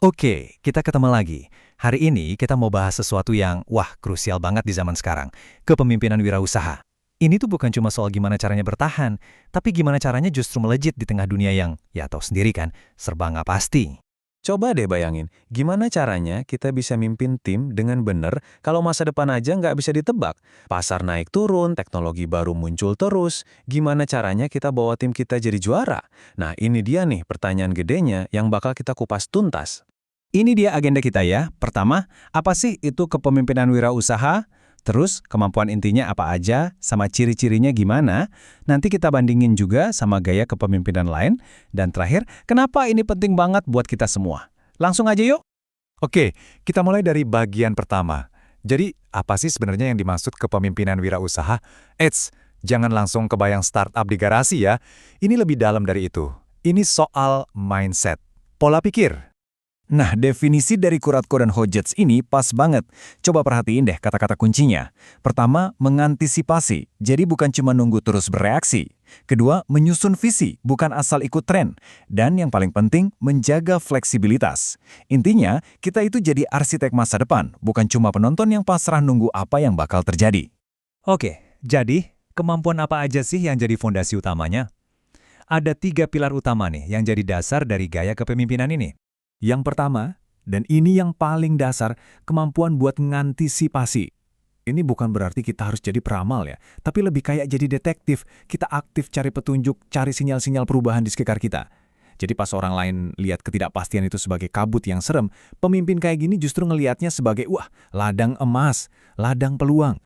Oke, kita ketemu lagi. Hari ini kita mau bahas sesuatu yang, krusial banget di zaman sekarang. Kepemimpinan wirausaha. Ini tuh bukan cuma soal gimana caranya bertahan, tapi gimana caranya justru melejit di tengah dunia yang, ya tahu sendiri kan, serba nggak pasti. Coba deh bayangin, gimana caranya kita bisa mimpin tim dengan benar kalau masa depan aja nggak bisa ditebak? Pasar naik turun, teknologi baru muncul terus. Gimana caranya kita bawa tim kita jadi juara? Nah, ini dia nih pertanyaan gedenya yang bakal kita kupas tuntas. Ini dia agenda kita ya. Pertama, apa sih itu kepemimpinan wirausaha? Terus, kemampuan intinya apa aja, sama ciri-cirinya gimana? Nanti kita bandingin juga sama gaya kepemimpinan lain. Dan terakhir, kenapa ini penting banget buat kita semua? Langsung aja yuk! Oke, kita mulai dari bagian pertama. Jadi, apa sih sebenarnya yang dimaksud kepemimpinan wirausaha? Eits, jangan langsung kebayang startup di garasi ya. Ini lebih dalam dari itu. Ini soal mindset, pola pikir. Nah, definisi dari Kuratko dan Hodgetts ini pas banget. Coba perhatiin deh kata-kata kuncinya. Pertama, mengantisipasi. Jadi bukan cuma nunggu terus bereaksi. Kedua, menyusun visi, bukan asal ikut tren. Dan yang paling penting, menjaga fleksibilitas. Intinya, kita itu jadi arsitek masa depan, bukan cuma penonton yang pasrah nunggu apa yang bakal terjadi. Oke, jadi kemampuan apa aja sih yang jadi fondasi utamanya? Ada 3 pilar utama nih yang jadi dasar dari gaya kepemimpinan ini. Yang pertama, dan ini yang paling dasar, kemampuan buat ngantisipasi. Ini bukan berarti kita harus jadi peramal ya, tapi lebih kayak jadi detektif. Kita aktif cari petunjuk, cari sinyal-sinyal perubahan di sekitar kita. Jadi pas orang lain lihat ketidakpastian itu sebagai kabut yang serem, pemimpin kayak gini justru ngelihatnya sebagai, ladang emas, ladang peluang.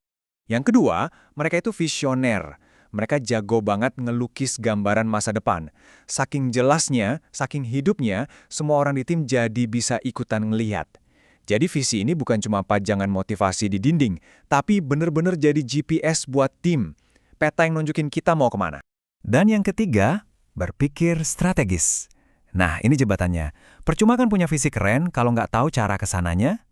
Yang kedua, mereka itu visioner. Mereka jago banget ngelukis gambaran masa depan. Saking jelasnya, saking hidupnya, semua orang di tim jadi bisa ikutan ngelihat. Jadi visi ini bukan cuma pajangan motivasi di dinding, tapi bener-bener jadi GPS buat tim. Peta yang nunjukin kita mau kemana. Dan yang ketiga, berpikir strategis. Nah, ini jebatannya. Percuma kan punya visi keren kalau nggak tahu cara kesananya?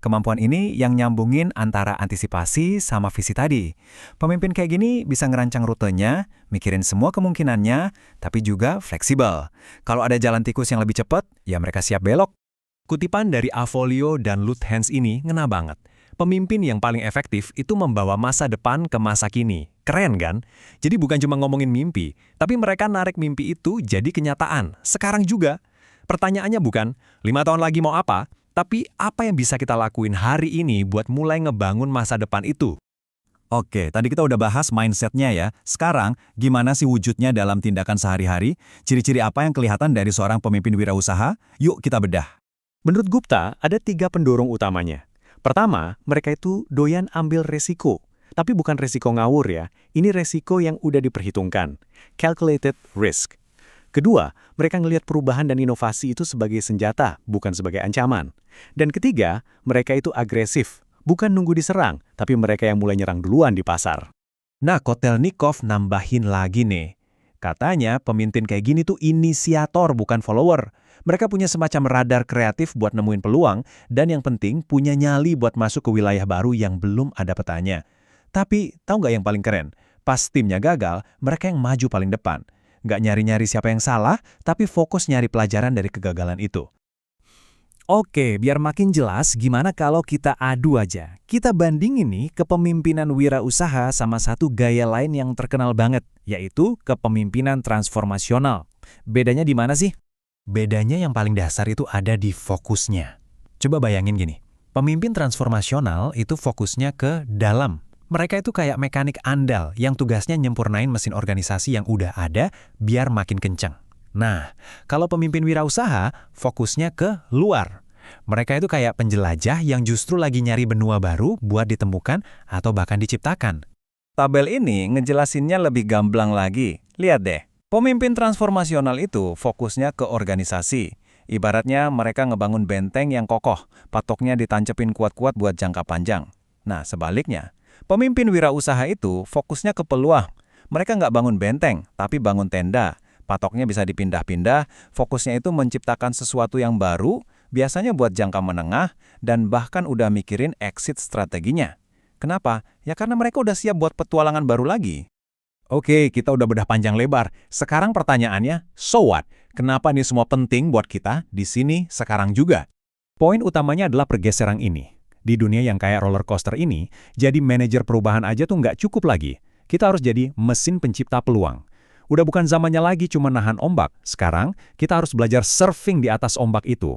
Kemampuan ini yang nyambungin antara antisipasi sama visi tadi. Pemimpin kayak gini bisa ngerancang rutenya, mikirin semua kemungkinannya, tapi juga fleksibel. Kalau ada jalan tikus yang lebih cepat, ya mereka siap belok. Kutipan dari Avolio dan Luthans ini ngena banget. Pemimpin yang paling efektif itu membawa masa depan ke masa kini. Keren kan? Jadi bukan cuma ngomongin mimpi, tapi mereka narik mimpi itu jadi kenyataan. Sekarang juga. Pertanyaannya bukan, 5 tahun lagi mau apa? Tapi apa yang bisa kita lakuin hari ini buat mulai ngebangun masa depan itu? Oke, tadi kita udah bahas mindsetnya ya. Sekarang, gimana sih wujudnya dalam tindakan sehari-hari? Ciri-ciri apa yang kelihatan dari seorang pemimpin wirausaha? Yuk kita bedah. Menurut Gupta, ada 3 pendorong utamanya. Pertama, mereka itu doyan ambil resiko. Tapi bukan resiko ngawur ya, ini resiko yang udah diperhitungkan. Calculated risk. Kedua, mereka ngelihat perubahan dan inovasi itu sebagai senjata, bukan sebagai ancaman. Dan ketiga, mereka itu agresif. Bukan nunggu diserang, tapi mereka yang mulai nyerang duluan di pasar. Nah, Kotelnikov nambahin lagi nih. Katanya pemimpin kayak gini tuh inisiator bukan follower. Mereka punya semacam radar kreatif buat nemuin peluang, dan yang penting punya nyali buat masuk ke wilayah baru yang belum ada petanya. Tapi, tahu nggak yang paling keren? Pas timnya gagal, mereka yang maju paling depan. Nggak nyari-nyari siapa yang salah, tapi fokus nyari pelajaran dari kegagalan itu. Oke, biar makin jelas gimana kalau kita adu aja. Kita bandingin nih kepemimpinan wirausaha sama satu gaya lain yang terkenal banget, yaitu kepemimpinan transformasional. Bedanya di mana sih? Bedanya yang paling dasar itu ada di fokusnya. Coba bayangin gini, pemimpin transformasional itu fokusnya ke dalam. Mereka itu kayak mekanik andal yang tugasnya nyempurnain mesin organisasi yang udah ada biar makin kencang. Nah, kalau pemimpin wirausaha, fokusnya ke luar. Mereka itu kayak penjelajah yang justru lagi nyari benua baru buat ditemukan atau bahkan diciptakan. Tabel ini ngejelasinnya lebih gamblang lagi. Lihat deh, pemimpin transformasional itu fokusnya ke organisasi. Ibaratnya mereka ngebangun benteng yang kokoh, patoknya ditancepin kuat-kuat buat jangka panjang. Nah, sebaliknya, pemimpin wirausaha itu fokusnya ke peluang. Mereka nggak bangun benteng, tapi bangun tenda. Patoknya bisa dipindah-pindah, fokusnya itu menciptakan sesuatu yang baru, biasanya buat jangka menengah, dan bahkan udah mikirin exit strateginya. Kenapa? Ya karena mereka udah siap buat petualangan baru lagi. Oke, kita udah bedah panjang lebar. Sekarang pertanyaannya, so what? Kenapa ini semua penting buat kita di sini sekarang juga? Poin utamanya adalah pergeseran ini. Di dunia yang kayak roller coaster ini, jadi manajer perubahan aja tuh nggak cukup lagi. Kita harus jadi mesin pencipta peluang. Udah bukan zamannya lagi cuma nahan ombak. Sekarang, kita harus belajar surfing di atas ombak itu.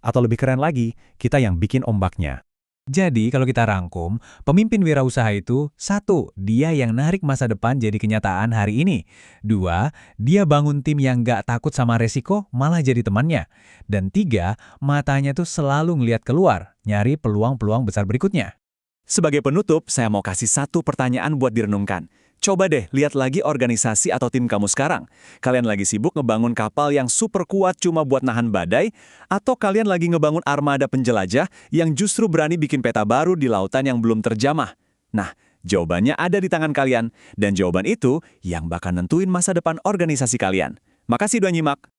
Atau lebih keren lagi, kita yang bikin ombaknya. Jadi, kalau kita rangkum, pemimpin wirausaha itu, 1. Dia yang narik masa depan jadi kenyataan hari ini. 2. Dia bangun tim yang nggak takut sama resiko, malah jadi temannya. Dan 3. Matanya tuh selalu ngeliat keluar, nyari peluang-peluang besar berikutnya. Sebagai penutup, saya mau kasih satu pertanyaan buat direnungkan. Coba deh lihat lagi organisasi atau tim kamu sekarang. Kalian lagi sibuk ngebangun kapal yang super kuat cuma buat nahan badai, atau kalian lagi ngebangun armada penjelajah yang justru berani bikin peta baru di lautan yang belum terjamah? Nah, jawabannya ada di tangan kalian, dan jawaban itu yang bakal nentuin masa depan organisasi kalian. Makasih udah nyimak.